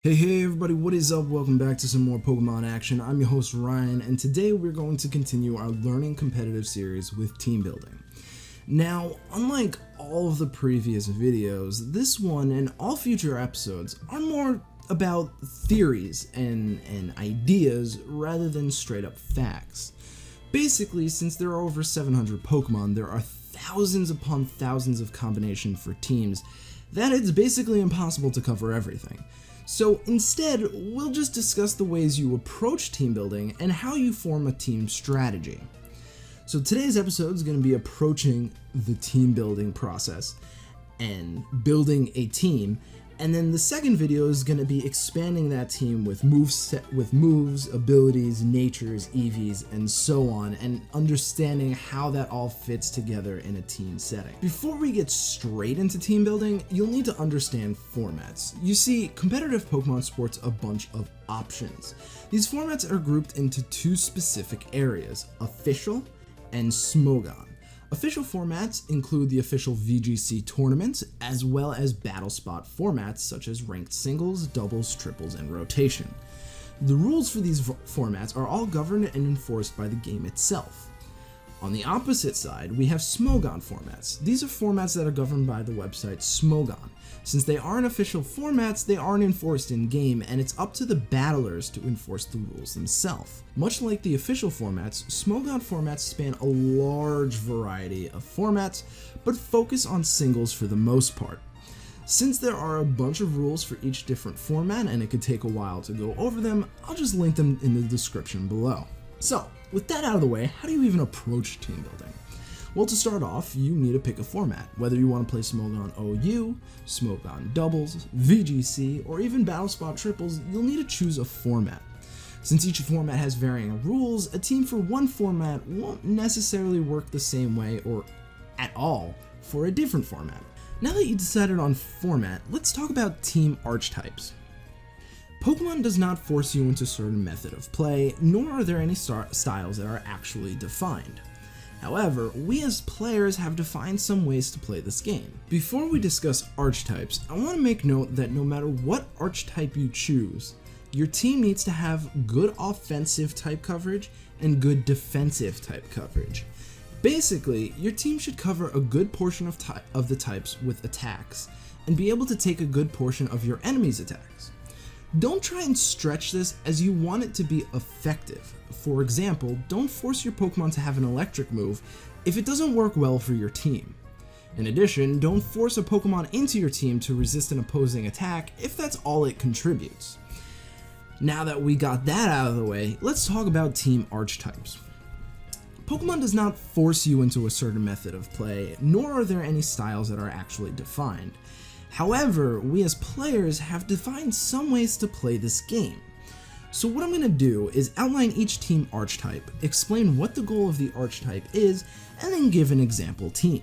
Hey everybody, what is up? Welcome back to some more Pokemon action. I'm your host Ryan, and today we're going to continue our learning competitive series with team building. Now, unlike all of the previous videos, this one and all future episodes are more about theories and ideas rather than straight up facts. Basically, since there are over 700 Pokemon, there are thousands upon thousands of combinations for teams that it's basically impossible to cover everything. So instead, we'll just discuss the ways you approach team building and how you form a team strategy. So today's episode is going to be approaching the team building process and building a team, and then the second video is going to be expanding that team with moves, abilities, natures, EVs, and so on, and understanding how that all fits together in a team setting. Before we get straight into team building, you'll need to understand formats. You see, competitive Pokemon sports a bunch of options. These formats are grouped into two specific areas: official and Smogon. Official formats include the official VGC tournaments, as well as battle spot formats such as ranked singles, doubles, triples, and rotation. The rules for these formats are all governed and enforced by the game itself. On the opposite side, we have Smogon formats. These are formats that are governed by the website Smogon. Since they aren't official formats, they aren't enforced in-game, and it's up to the battlers to enforce the rules themselves. Much like the official formats, Smogon formats span a large variety of formats, but focus on singles for the most part. Since there are a bunch of rules for each different format and it could take a while to go over them, I'll just link them in the description below. So, with that out of the way, how do you even approach team building? Well, to start off, you need to pick a format. Whether you want to play Smogon OU, Smogon Doubles, VGC, or even Battle Spot Triples, you'll need to choose a format. Since each format has varying rules, a team for one format won't necessarily work the same way or at all for a different format. Now that you decided on format, let's talk about team archetypes. Pokemon does not force you into a certain method of play, nor are there any styles that are actually defined. However, we as players have defined some ways to play this game. Before we discuss archetypes, I want to make note that no matter what archetype you choose, your team needs to have good offensive type coverage and good defensive type coverage. Basically, your team should cover a good portion of the types with attacks, and be able to take a good portion of your enemy's attacks. Don't try and stretch this, as you want it to be effective. For example, don't force your Pokemon to have an electric move if it doesn't work well for your team. In addition, don't force a Pokemon into your team to resist an opposing attack if that's all it contributes. Now that we got that out of the way, let's talk about team archetypes. Pokemon does not force you into a certain method of play, nor are there any styles that are actually defined. However, we as players have defined some ways to play this game. So what I'm going to do is outline each team archetype, explain what the goal of the archetype is, and then give an example team.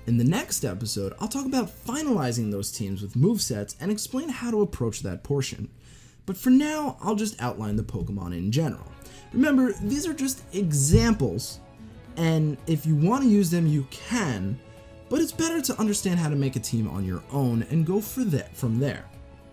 In the next episode, I'll talk about finalizing those teams with movesets and explain how to approach that portion. But for now, I'll just outline the Pokemon in general. Remember, these are just examples, and if you want to use them, you can, but it's better to understand how to make a team on your own and go from there.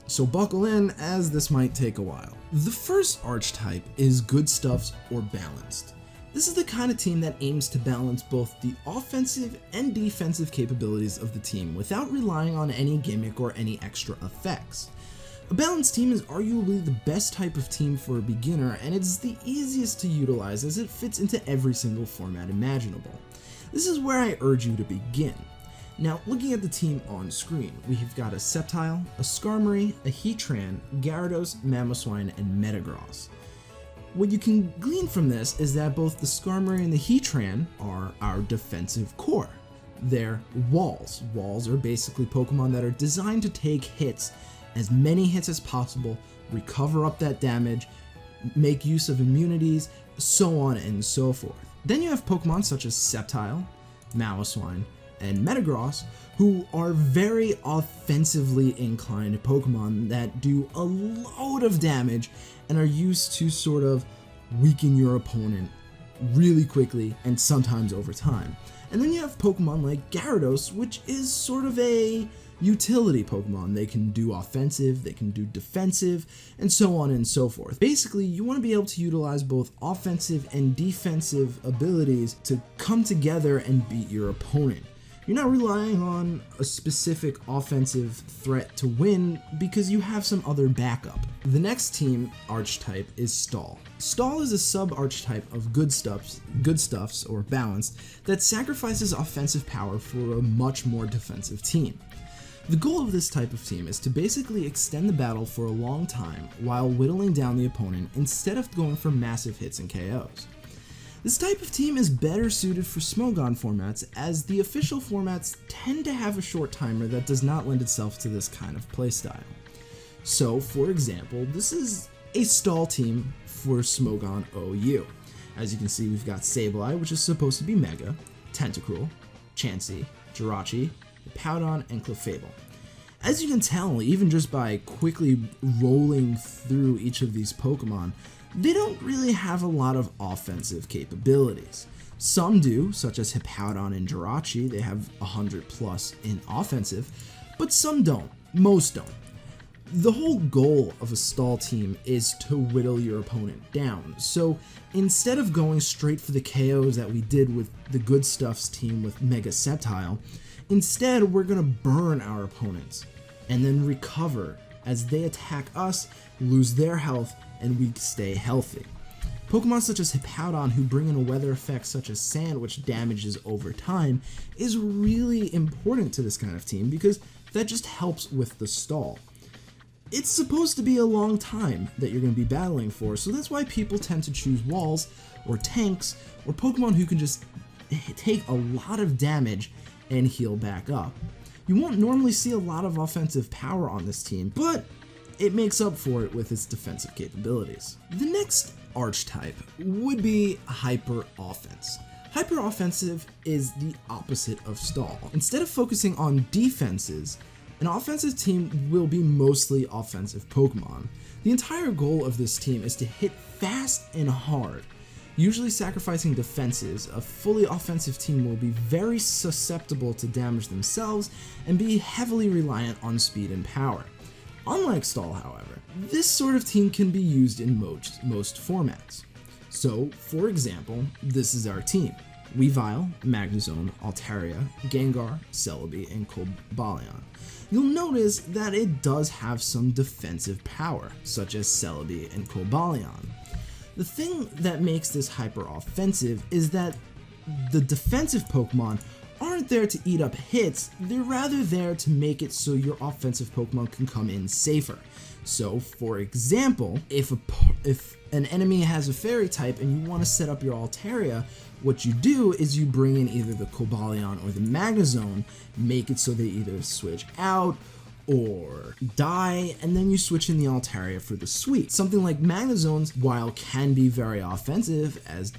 So buckle in, as this might take a while. The first archetype is Good Stuffs or Balanced. This is the kind of team that aims to balance both the offensive and defensive capabilities of the team without relying on any gimmick or any extra effects. A balanced team is arguably the best type of team for a beginner, and it's the easiest to utilize as it fits into every single format imaginable. This is where I urge you to begin. Now, looking at the team on screen, we've got a Sceptile, a Skarmory, a Heatran, Gyarados, Mamoswine, and Metagross. What you can glean from this is that both the Skarmory and the Heatran are our defensive core. They're walls. Walls are basically Pokemon that are designed to take hits, as many hits as possible, recover up that damage, make use of immunities, so on and so forth. Then you have Pokemon such as Sceptile, Mamoswine, and Metagross, who are very offensively inclined Pokemon that do a load of damage and are used to sort of weaken your opponent really quickly and sometimes over time. And then you have Pokemon like Gyarados, which is sort of a utility Pokemon. They can do offensive, they can do defensive, and so on and so forth. Basically, you want to be able to utilize both offensive and defensive abilities to come together and beat your opponent. You're not relying on a specific offensive threat to win because you have some other backup. The next team archetype is Stall. Stall is a sub-archetype of good stuffs or balanced that sacrifices offensive power for a much more defensive team. The goal of this type of team is to basically extend the battle for a long time while whittling down the opponent instead of going for massive hits and KOs. This type of team is better suited for Smogon formats, as the official formats tend to have a short timer that does not lend itself to this kind of playstyle. So, for example, this is a Stall team for Smogon OU. As you can see, we've got Sableye, which is supposed to be Mega, Tentacruel, Chansey, Jirachi, Powdon, and Clefable. As you can tell, even just by quickly rolling through each of these Pokemon, they don't really have a lot of offensive capabilities. Some do, such as Hippowdon and Jirachi, they have 100 plus in offensive, but some don't, most don't. The whole goal of a Stall team is to whittle your opponent down, so instead of going straight for the KOs that we did with the Good Stuff's team with Mega Sceptile, instead we're going to burn our opponents and then recover as they attack us, lose their health, and we stay healthy. Pokemon such as Hippowdon, who bring in a weather effect such as Sand, which damages over time, is really important to this kind of team because that just helps with the stall. It's supposed to be a long time that you're going to be battling for, so that's why people tend to choose walls or tanks or Pokemon who can just take a lot of damage and heal back up. You won't normally see a lot of offensive power on this team, but it makes up for it with its defensive capabilities. The next archetype would be Hyper Offense. Hyper Offensive is the opposite of Stall. Instead of focusing on defenses, an offensive team will be mostly offensive Pokemon. The entire goal of this team is to hit fast and hard. Usually sacrificing defenses, a fully offensive team will be very susceptible to damage themselves and be heavily reliant on speed and power. Unlike Stall, however, this sort of team can be used in most formats. So, for example, this is our team. Weavile, Magnezone, Altaria, Gengar, Celebi, and Cobalion. You'll notice that it does have some defensive power, such as Celebi and Cobalion. The thing that makes this hyper offensive is that the defensive Pokemon aren't there to eat up hits, they're rather there to make it so your offensive Pokemon can come in safer. So, for example, if an enemy has a fairy type and you want to set up your Altaria, what you do is you bring in either the Cobalion or the Magnezone, make it so they either switch out or die, and then you switch in the Altaria for the sweep. Something like Magnezone's, while can be very offensive, as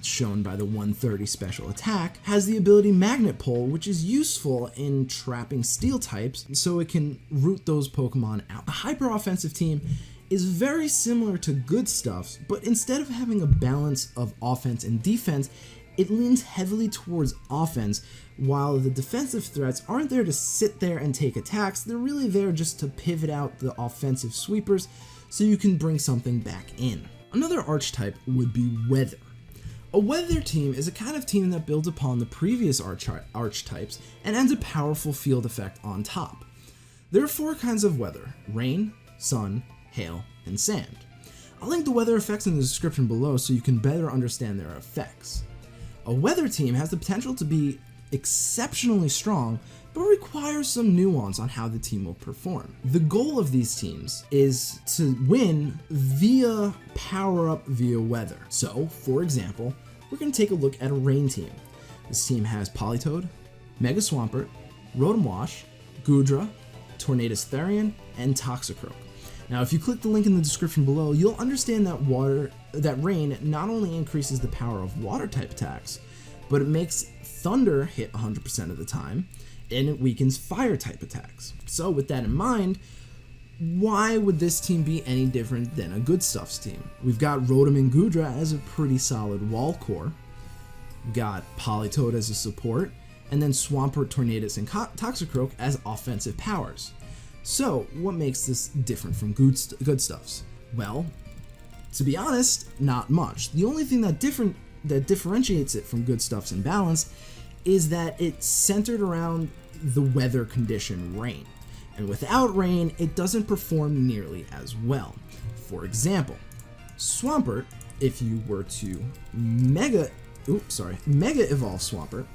shown by the 130 special attack, has the ability Magnet Pull, which is useful in trapping steel types so it can root those Pokemon out. A hyper offensive team is very similar to Good Stuff's, but instead of having a balance of offense and defense, it leans heavily towards offense, while the defensive threats aren't there to sit there and take attacks, they're really there just to pivot out the offensive sweepers so you can bring something back in. Another archetype would be Weather. A Weather team is a kind of team that builds upon the previous archetypes and adds a powerful field effect on top. There are 4 kinds of weather: rain, sun, hail, and sand. I'll link the weather effects in the description below so you can better understand their effects. A Weather team has the potential to be exceptionally strong, but requires some nuance on how the team will perform. The goal of these teams is to win via power-up via weather. So, for example, we're going to take a look at a Rain team. This team has Politoed, Mega Swampert, Rotom Wash, Goodra, Tornadus Therian, and Toxicroak. Now, if you click the link in the description below, you'll understand that Rain not only increases the power of water-type attacks, but it makes Thunder hit 100% of the time, and it weakens Fire-type attacks. So, with that in mind, why would this team be any different than a Good Stuff's team? We've got Rotom and Goodra as a pretty solid wall core. We've got Politoed as a support, and then Swampert, Tornadus, and Toxicroak as offensive powers. So, what makes this different from Good Stuffs? Well, to be honest, not much. The only thing that differentiates it from Good Stuffs and Balanced is that it's centered around the weather condition rain. And without rain, it doesn't perform nearly as well. For example, Swampert, if you were to Mega Evolve Swampert,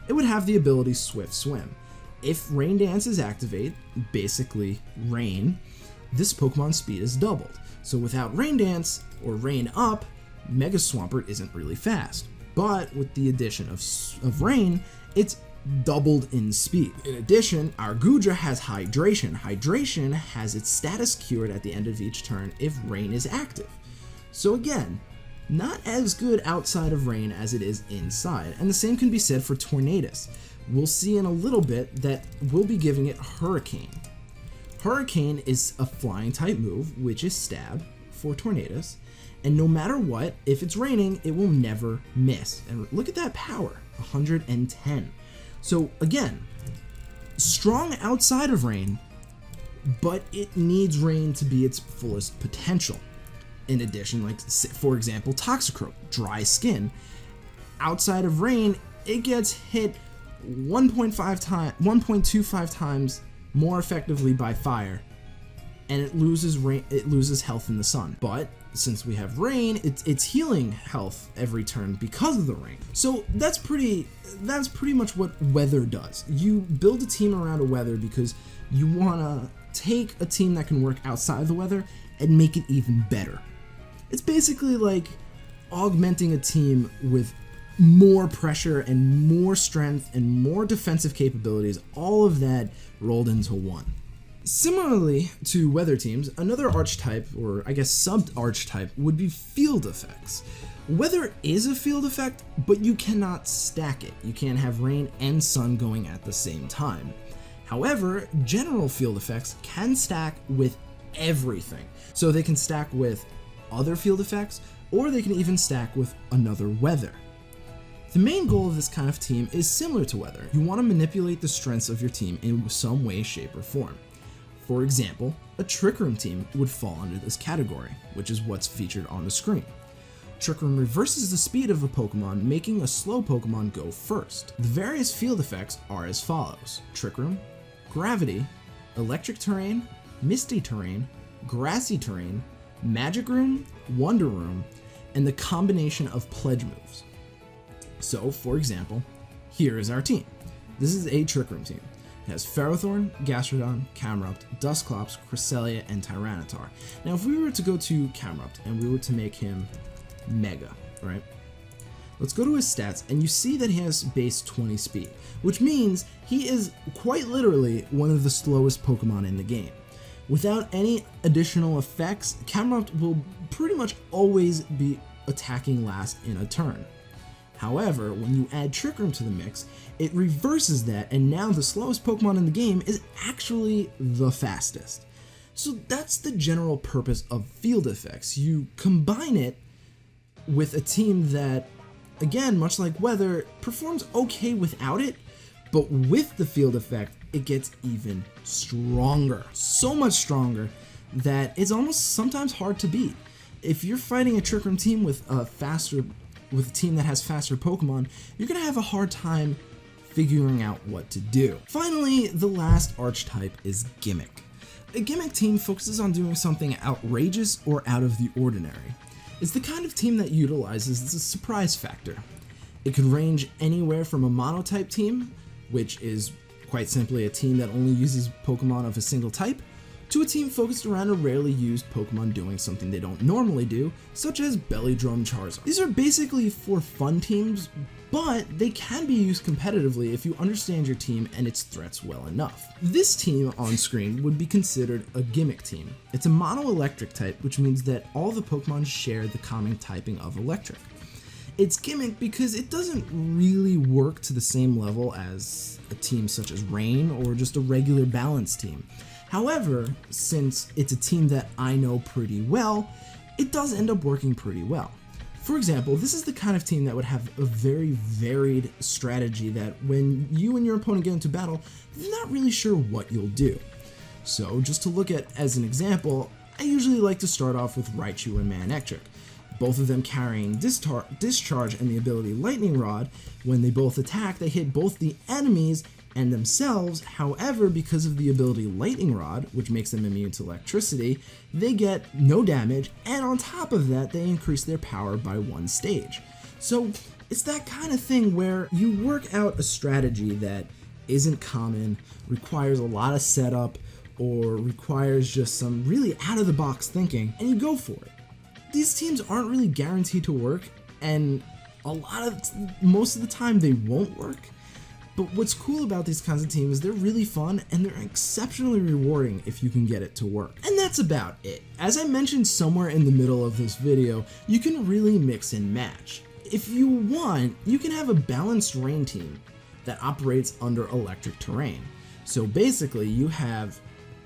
it would have the ability Swift Swim. If Rain Dance is activated, basically rain, this Pokemon's speed is doubled. So without Rain Dance or Rain Up, Mega Swampert isn't really fast. But with the addition of rain, it's doubled in speed. In addition, our Goodra has Hydration. Hydration has its status cured at the end of each turn if rain is active. So again, not as good outside of rain as it is inside. And the same can be said for Tornadus. We'll see in a little bit that we'll be giving it Hurricane. Hurricane is a flying type move, which is Stab for Tornadus. And no matter what, if it's raining, it will never miss. And look at that power, 110. So again, strong outside of rain, but it needs rain to be its fullest potential. In addition, like for example, Toxicroak, dry skin. Outside of rain, it gets hit 1.25 times more effectively by fire, and it loses health in the sun. But since we have rain, it's healing health every turn because of the rain. So that's pretty much what weather does. You build a team around a weather because you want to take a team that can work outside the weather and make it even better. It's basically like augmenting a team with more pressure and more strength and more defensive capabilities, all of that rolled into one. Similarly to weather teams, another archetype, or I guess sub-archetype, would be field effects. Weather is a field effect, but you cannot stack it. You can't have rain and sun going at the same time. However, general field effects can stack with everything. So they can stack with other field effects, or they can even stack with another weather. The main goal of this kind of team is similar to weather. You want to manipulate the strengths of your team in some way, shape, or form. For example, a Trick Room team would fall under this category, which is what's featured on the screen. Trick Room reverses the speed of a Pokemon, making a slow Pokemon go first. The various field effects are as follows: Trick Room, Gravity, Electric Terrain, Misty Terrain, Grassy Terrain, Magic Room, Wonder Room, and the combination of pledge moves. So, for example, here is our team. This is a Trick Room team. It has Ferrothorn, Gastrodon, Camerupt, Dusclops, Cresselia, and Tyranitar. Now, if we were to go to Camerupt and we were to make him Mega, right? Let's go to his stats, and you see that he has base 20 speed, which means he is quite literally one of the slowest Pokemon in the game. Without any additional effects, Camerupt will pretty much always be attacking last in a turn. However, when you add Trick Room to the mix, it reverses that, and now the slowest Pokemon in the game is actually the fastest. So that's the general purpose of field effects. You combine it with a team that, again, much like weather, performs okay without it, but with the field effect, it gets even stronger. So much stronger that it's almost sometimes hard to beat. If you're fighting a Trick Room team with a team that has faster Pokemon, you're gonna have a hard time figuring out what to do. Finally, the last archetype is Gimmick. A Gimmick team focuses on doing something outrageous or out of the ordinary. It's the kind of team that utilizes the surprise factor. It could range anywhere from a monotype team, which is quite simply a team that only uses Pokemon of a single type, to a team focused around a rarely used Pokemon doing something they don't normally do, such as Bellydrum Charizard. These are basically for fun teams, but they can be used competitively if you understand your team and its threats well enough. This team on screen would be considered a Gimmick team. It's a mono-electric type, which means that all the Pokemon share the common typing of electric. It's Gimmick because it doesn't really work to the same level as a team such as Rain or just a regular balanced team. However, since it's a team that I know pretty well, it does end up working pretty well. For example, this is the kind of team that would have a very varied strategy that when you and your opponent get into battle, they're not really sure what you'll do. So just to look at as an example, I usually like to start off with Raichu and Manectric, both of them carrying Discharge and the ability Lightning Rod. When they both attack, they hit both the enemies and themselves. However, because of the ability Lightning Rod, which makes them immune to electricity, they get no damage, and on top of that, they increase their power by 1 stage. So it's that kind of thing where you work out a strategy that isn't common, requires a lot of setup, or requires just some really out-of-the-box thinking, and you go for it. These teams aren't really guaranteed to work, and most of the time they won't work. But what's cool about these kinds of teams is they're really fun and they're exceptionally rewarding if you can get it to work. And that's about it. As I mentioned somewhere in the middle of this video, you can really mix and match. If you want, you can have a balanced rain team that operates under electric terrain. So basically, you have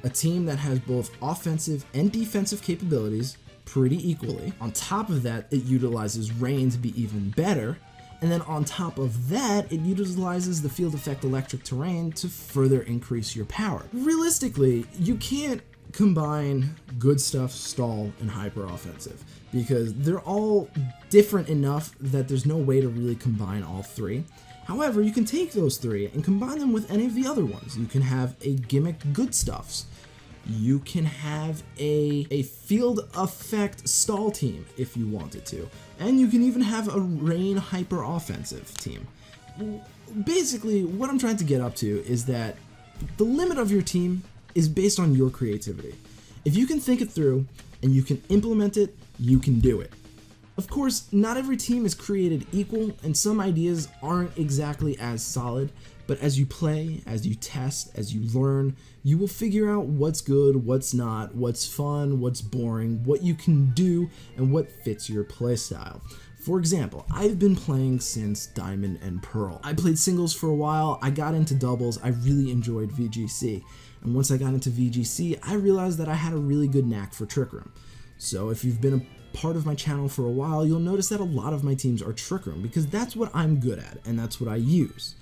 a team that has both offensive and defensive capabilities pretty equally. On top of that, it utilizes rain to be even better. And then on top of that, it utilizes the field effect electric terrain to further increase your power. Realistically, you can't combine good stuff, stall, and hyper offensive because they're all different enough that there's no way to really combine all three. However, you can take those three and combine them with any of the other ones. You can have a gimmick good stuffs. You can have a field effect stall team if you wanted to. And you can even have a rain hyper offensive team. Basically, what I'm trying to get up to is that the limit of your team is based on your creativity. If you can think it through and you can implement it, you can do it. Of course, not every team is created equal, and some ideas aren't exactly as solid, but as you play, as you test, as you learn, you will figure out what's good, what's not, what's fun, what's boring, what you can do, and what fits your playstyle. For example, I've been playing since Diamond and Pearl. I played singles for a while, I got into doubles, I really enjoyed VGC. And once I got into VGC, I realized that I had a really good knack for Trick Room. So if you've been a part of my channel for a while, you'll notice that a lot of my teams are Trick Room because that's what I'm good at and that's what I use.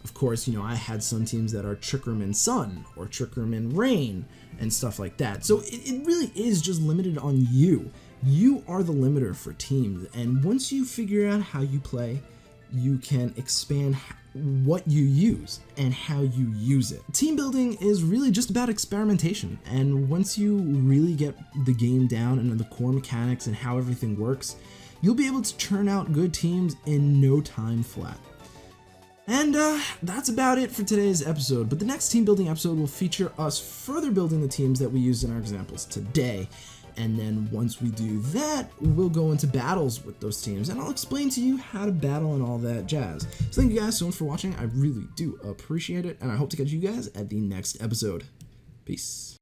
Of course, I had some teams that are Trick Room in Sun or Trick Room in Rain and stuff like that. So it really is just limited on you. You are the limiter for teams, and once you figure out how you play, you can expand what you use and how you use it. Team building is really just about experimentation, and once you really get the game down and the core mechanics and how everything works, you'll be able to churn out good teams in no time flat. And that's about it for today's episode, but the next team building episode will feature us further building the teams that we used in our examples today. And then once we do that, we'll go into battles with those teams, and I'll explain to you how to battle and all that jazz. So thank you guys so much for watching. I really do appreciate it, and I hope to catch you guys at the next episode. Peace.